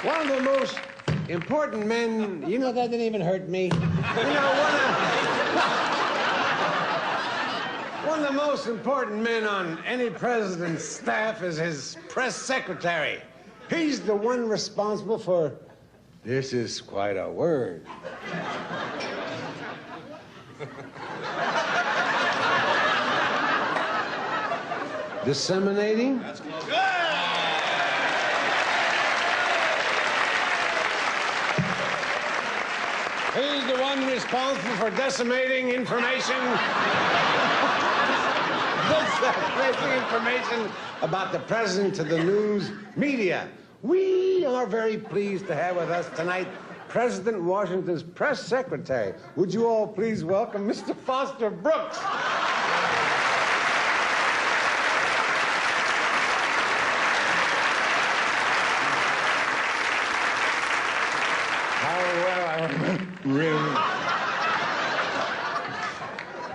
One of the most important men, you know, that didn't even hurt me. You know, one of the most important men on any president's staff is his press secretary. He's the one responsible for, this is quite a word. Disseminating? That's close. He's the one responsible for decimating information. Disseminating information about the president to the news media. We are very pleased to have with us tonight President Washington's press secretary. Would you all please welcome Mr. Foster Brooks?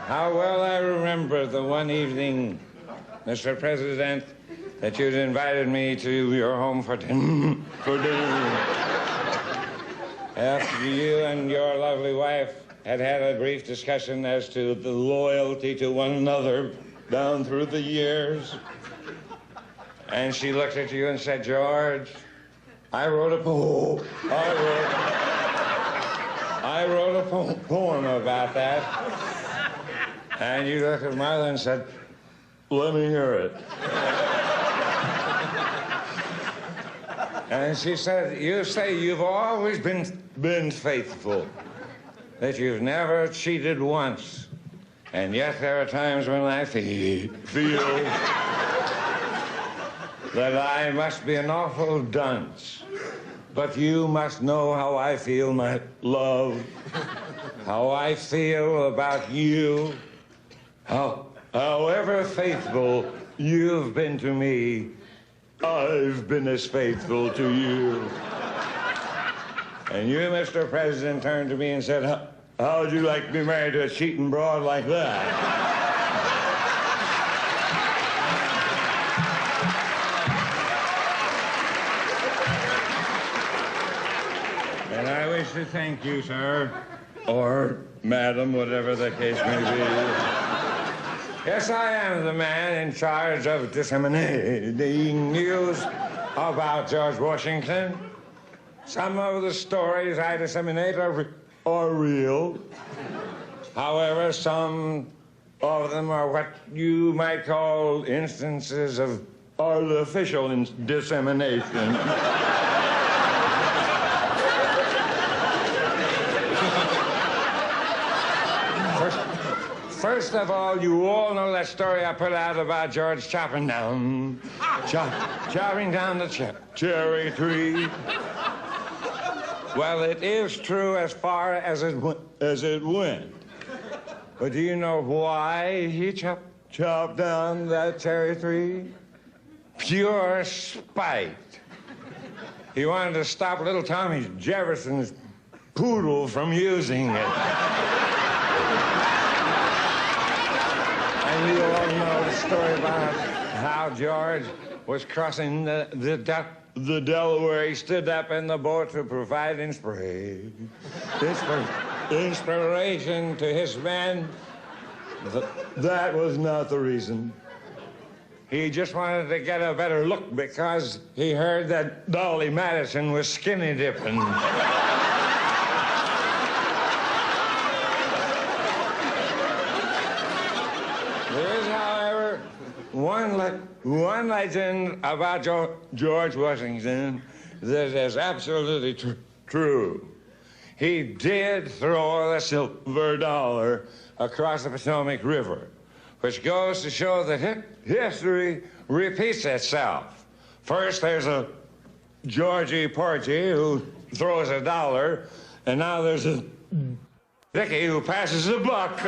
How well I remember the one evening, Mr. President, that you'd invited me to your home for dinner. After you and your lovely wife had a brief discussion as to the loyalty to one another down through the years. And she looked at you and said, George, I wrote a poem about that. And you looked at Martha and said, let me hear it. And she said, you say you've always been faithful, that you've never cheated once. And yet there are times when I feel that I must be an awful dunce. But you must know how I feel, my love, how I feel about you, however faithful you've been to me, I've been as faithful to you. And you, Mr. President, turned to me and said, how'd you like to be married to a cheating broad like that? And I wish to thank you, sir, or madam, whatever the case may be. Yes, I am the man in charge of disseminating news about George Washington. Some of the stories I disseminate are real. However, some of them are what you might call instances of artificial dissemination. First of all, you all know that story I put out about George chopping down the cherry tree. Well, it is true as far as it went. But do you know why he chopped down that cherry tree? Pure spite. He wanted to stop little Tommy Jefferson's poodle from using it. And you all know the story about how George was crossing the Delaware. He stood up in the boat to provide inspiration to his men. That was not the reason. He just wanted to get a better look because he heard that Dolly Madison was skinny dipping. There is, however, one legend about George Washington that is absolutely true. He did throw the silver dollar across the Potomac River, which goes to show that history repeats itself. First, there's a Georgie Porgy who throws a dollar, and now there's a Dickie who passes a buck.